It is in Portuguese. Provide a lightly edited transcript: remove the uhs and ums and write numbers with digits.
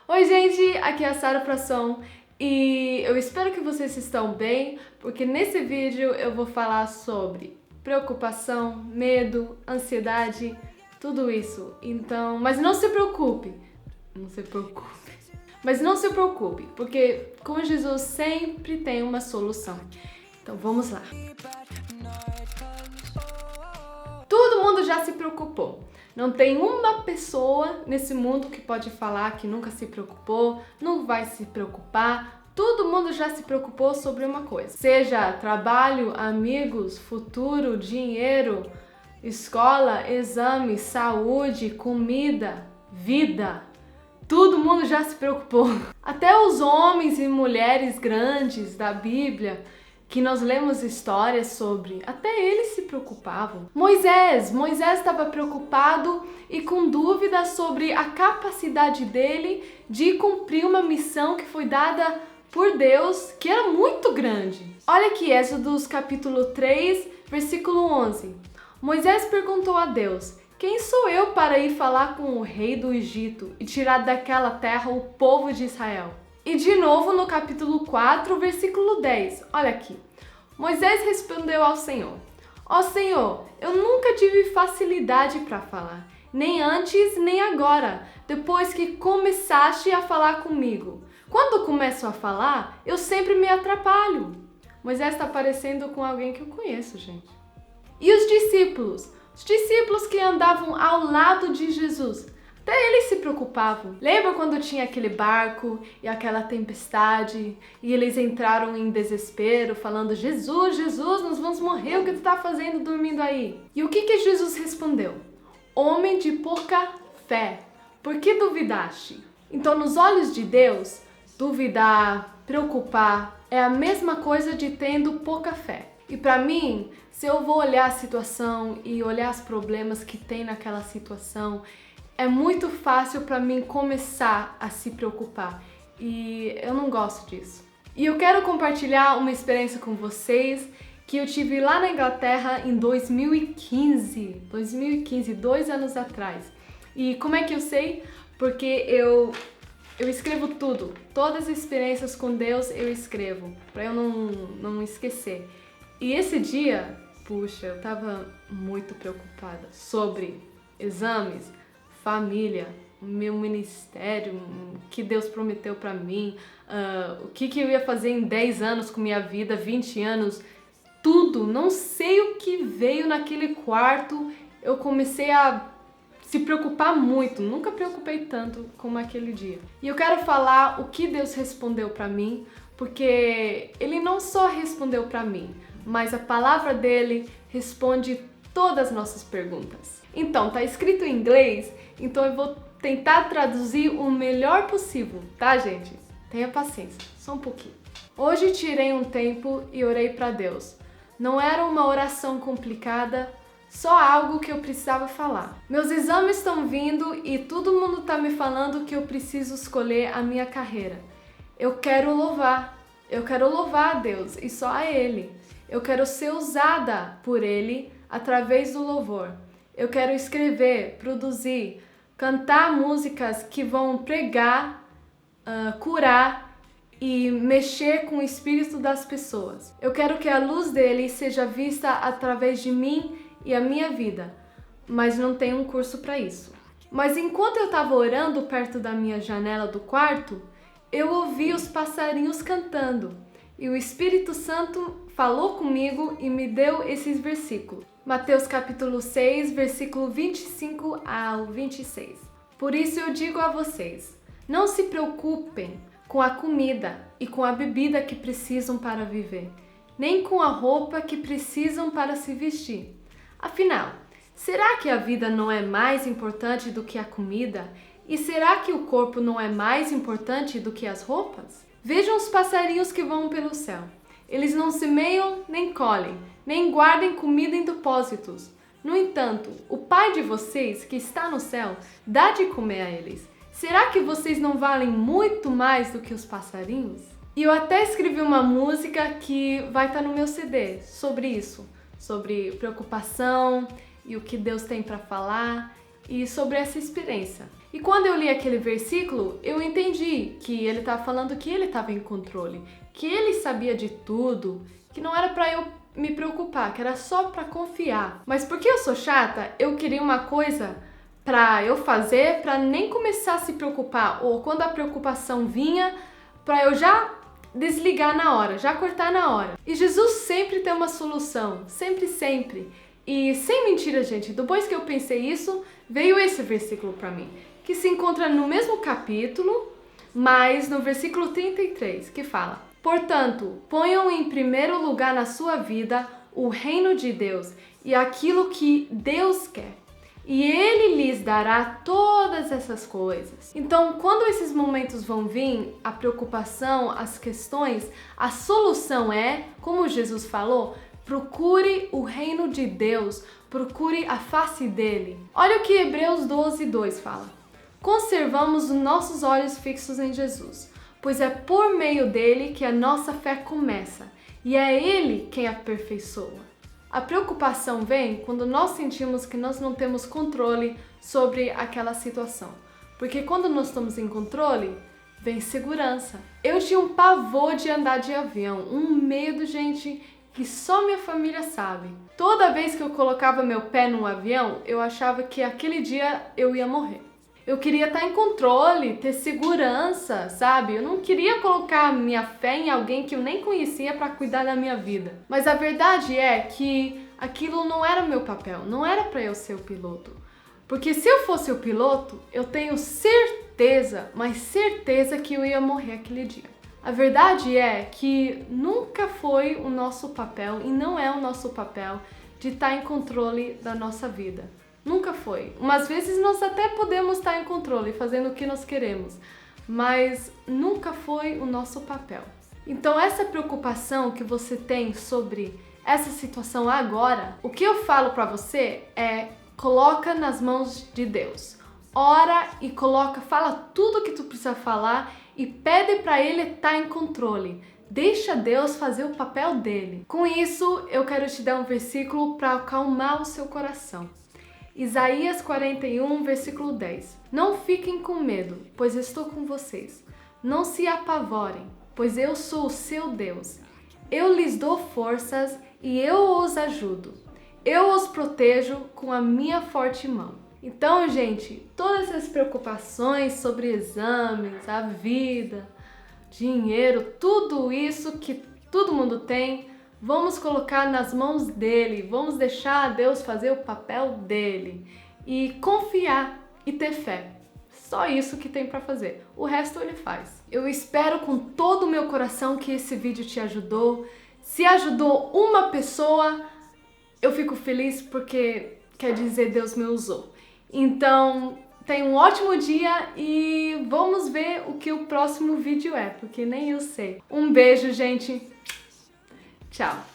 Oi gente, aqui é a Sara Frasson e eu espero que vocês estão bem, porque nesse vídeo eu vou falar sobre preocupação, medo, ansiedade, tudo isso. Então, mas não se preocupe, mas não se preocupe, porque com Jesus sempre tem uma solução. Então vamos lá. Todo mundo já se preocupou. Não tem uma pessoa nesse mundo que pode falar que nunca se preocupou, não vai se preocupar. Todo mundo já se preocupou sobre uma coisa. Seja trabalho, amigos, futuro, dinheiro, escola, exame, saúde, comida, vida. Todo mundo já se preocupou. Até os homens e mulheres grandes da Bíblia, que nós lemos histórias sobre, até eles se preocupavam. Moisés estava preocupado e com dúvidas sobre a capacidade dele de cumprir uma missão que foi dada por Deus, que era muito grande. Olha aqui, Êxodo capítulo 3, versículo 11. Moisés perguntou a Deus: quem sou eu para ir falar com o rei do Egito e tirar daquela terra o povo de Israel? E de novo no capítulo 4, versículo 10, olha aqui. Moisés respondeu ao Senhor: ó Senhor, eu nunca tive facilidade para falar, nem antes nem agora, depois que começaste a falar comigo. Quando começo a falar, eu sempre me atrapalho. Moisés está parecendo com alguém que eu conheço, gente. E os discípulos? Os discípulos que andavam ao lado de Jesus. Até eles se preocupavam. Lembra quando tinha aquele barco e aquela tempestade e eles entraram em desespero falando: Jesus, Jesus, nós vamos morrer, o que tu está fazendo dormindo aí? E o que Jesus respondeu? Homem de pouca fé, por que duvidaste? Então, nos olhos de Deus, duvidar, preocupar é a mesma coisa de tendo pouca fé. E para mim, se eu vou olhar a situação e olhar os problemas que tem naquela situação, é muito fácil para mim começar a se preocupar e eu não gosto disso. E eu quero compartilhar uma experiência com vocês que eu tive lá na Inglaterra em 2015, 2 anos atrás. E como é que eu sei? Porque eu escrevo tudo, todas as experiências com Deus eu escrevo, para eu não esquecer. E esse dia, puxa, eu tava muito preocupada sobre exames, família, o meu ministério, o que Deus prometeu para mim, o que eu ia fazer em 10 anos com minha vida, 20 anos, tudo. Não sei o que veio naquele quarto, eu comecei a se preocupar muito, nunca preocupei tanto como aquele dia. E eu quero falar o que Deus respondeu para mim, porque Ele não só respondeu para mim, mas a palavra dele responde todas as nossas perguntas. Então, tá escrito em inglês, então eu vou tentar traduzir o melhor possível, tá, gente? Tenha paciência, só um pouquinho. Hoje tirei um tempo e orei para Deus. Não era uma oração complicada, só algo que eu precisava falar. Meus exames estão vindo e todo mundo tá me falando que eu preciso escolher a minha carreira. Eu quero louvar a Deus e só a Ele. Eu quero ser usada por Ele através do louvor. Eu quero escrever, produzir, cantar músicas que vão pregar, curar e mexer com o espírito das pessoas. Eu quero que a luz dele seja vista através de mim e a minha vida, mas não tenho um curso para isso. Mas enquanto eu estava orando perto da minha janela do quarto, eu ouvi os passarinhos cantando e o Espírito Santo falou comigo e me deu esses versículos. Mateus capítulo 6, versículo 25 ao 26. Por isso eu digo a vocês, não se preocupem com a comida e com a bebida que precisam para viver, nem com a roupa que precisam para se vestir. Afinal, será que a vida não é mais importante do que a comida? E será que o corpo não é mais importante do que as roupas? Vejam os passarinhos que voam pelo céu. Eles não semeiam, nem colhem, nem guardem comida em depósitos. No entanto, o Pai de vocês, que está no céu, dá de comer a eles. Será que vocês não valem muito mais do que os passarinhos? E eu até escrevi uma música que vai estar no meu CD sobre isso, sobre preocupação e o que Deus tem para falar. e sobre essa experiência. E quando eu li aquele versículo, eu entendi que ele estava falando que ele estava em controle, que ele sabia de tudo, que não era para eu me preocupar, que era só para confiar. Mas porque eu sou chata, eu queria uma coisa para eu fazer, para nem começar a se preocupar, ou quando a preocupação vinha, para eu já desligar na hora, já cortar na hora. E Jesus sempre tem uma solução, sempre, sempre. E sem mentira, gente, depois que eu pensei isso, veio esse versículo para mim, que se encontra no mesmo capítulo, mas no versículo 33, que fala: portanto, ponham em primeiro lugar na sua vida o reino de Deus e aquilo que Deus quer, e Ele lhes dará todas essas coisas. Então, quando esses momentos vão vir, a preocupação, as questões, a solução é, como Jesus falou, procure o reino de Deus, procure a face dele. Olha o que Hebreus 12:2 fala: conservamos os nossos olhos fixos em Jesus, pois é por meio dele que a nossa fé começa, e é ele quem aperfeiçoa. A preocupação vem quando nós sentimos que nós não temos controle sobre aquela situação. Porque quando nós estamos em controle, vem segurança. Eu tinha um pavor de andar de avião, um medo, gente, que só minha família sabe. Toda vez que eu colocava meu pé num avião, eu achava que aquele dia eu ia morrer. Eu queria estar em controle, ter segurança, sabe? Eu não queria colocar minha fé em alguém que eu nem conhecia para cuidar da minha vida. Mas a verdade é que aquilo não era meu papel, não era para eu ser o piloto. Porque se eu fosse o piloto, eu tenho certeza, mas certeza que eu ia morrer aquele dia. A verdade é que nunca foi o nosso papel e não é o nosso papel de estar em controle da nossa vida. Nunca foi. Umas vezes nós até podemos estar em controle, fazendo o que nós queremos, mas nunca foi o nosso papel. Então essa preocupação que você tem sobre essa situação agora, o que eu falo para você é: coloca nas mãos de Deus. Ora e coloca, fala tudo que tu precisa falar e pede para Ele estar em controle. Deixa Deus fazer o papel dele. Com isso, eu quero te dar um versículo para acalmar o seu coração. Isaías 41, versículo 10. Não fiquem com medo, pois estou com vocês. Não se apavorem, pois eu sou o seu Deus. Eu lhes dou forças e eu os ajudo. Eu os protejo com a minha forte mão. Então, gente, todas essas preocupações sobre exames, a vida, dinheiro, tudo isso que todo mundo tem, vamos colocar nas mãos dele, vamos deixar Deus fazer o papel dele e confiar e ter fé. Só isso que tem para fazer. O resto ele faz. Eu espero com todo o meu coração que esse vídeo te ajudou. Se ajudou uma pessoa, eu fico feliz porque quer dizer Deus me usou. Então, tenha um ótimo dia e vamos ver o que o próximo vídeo é, porque nem eu sei. Um beijo, gente. Tchau.